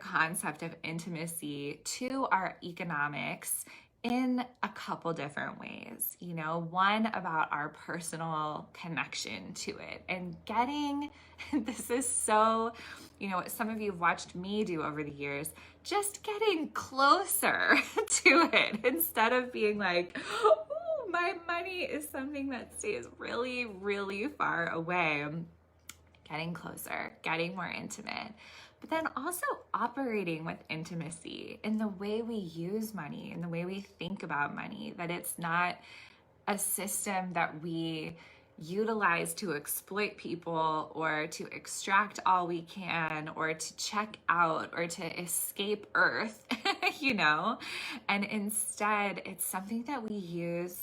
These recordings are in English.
concept of intimacy to our economics in a couple different ways. One about our personal connection to it and getting, this is so, some of you have watched me do over the years, just getting closer to it instead of being like, oh, my money is something that stays really, really far away. Getting closer, getting more intimate, but then also operating with intimacy in the way we use money, in the way we think about money, that it's not a system that we utilize to exploit people or to extract all we can or to check out or to escape Earth, and instead it's something that we use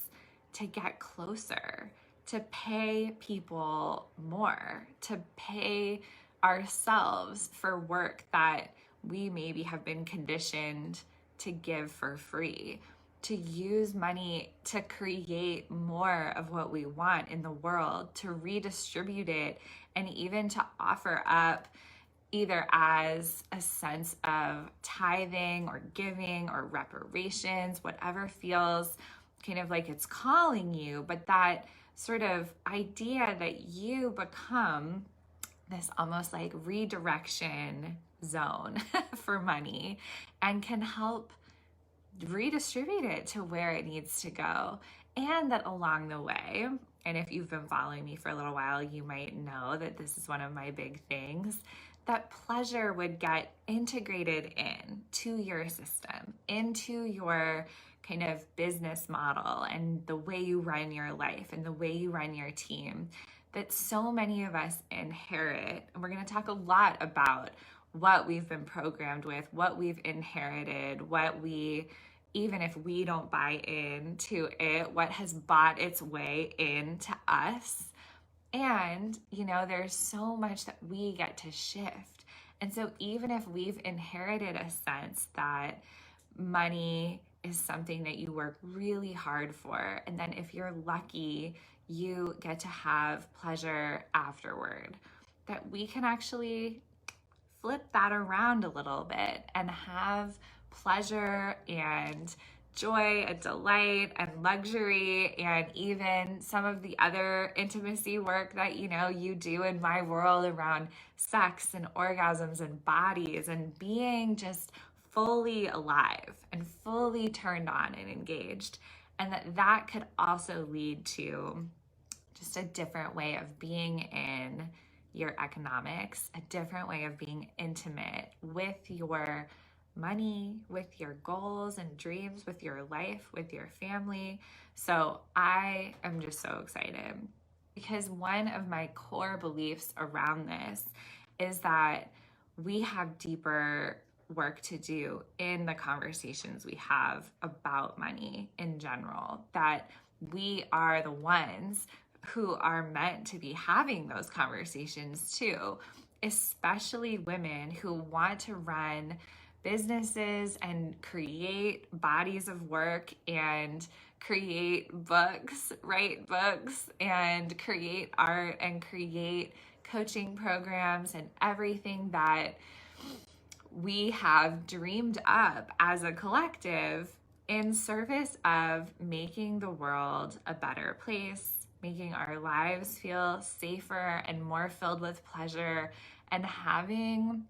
to get closer, to pay people more, to pay ourselves for work that we maybe have been conditioned to give for free, to use money to create more of what we want in the world, to redistribute it, and even to offer up either as a sense of tithing or giving or reparations, whatever feels kind of like it's calling you, but that sort of idea that you become this almost like redirection zone for money and can help redistribute it to where it needs to go. And that along the way, and if you've been following me for a little while, you might know that this is one of my big things, that pleasure would get integrated in to your system, into your kind of business model and the way you run your life and the way you run your team, that so many of us inherit. And we're going to talk a lot about what we've been programmed with, what we've inherited, what we, even if we don't buy into it, what has bought its way into us. And, there's so much that we get to shift. And so even if we've inherited a sense that money is something that you work really hard for, and then if you're lucky, you get to have pleasure afterward, that we can actually flip that around a little bit and have pleasure and joy and delight and luxury and even some of the other intimacy work that you do in my world around sex and orgasms and bodies and being just fully alive and fully turned on and engaged. And that could also lead to just a different way of being in your economics, a different way of being intimate with your money, with your goals and dreams, with your life, with your family. So I am just so excited because one of my core beliefs around this is that we have deeper work to do in the conversations we have about money in general, that we are the ones who are meant to be having those conversations too, especially women who want to run businesses and create bodies of work and create books, write books and create art and create coaching programs and everything that we have dreamed up as a collective in service of making the world a better place, making our lives feel safer and more filled with pleasure, and having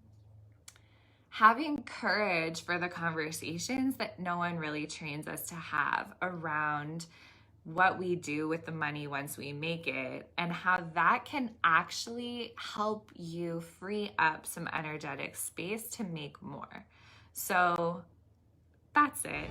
courage for the conversations that no one really trains us to have around what we do with the money once we make it, and how that can actually help you free up some energetic space to make more. So that's it.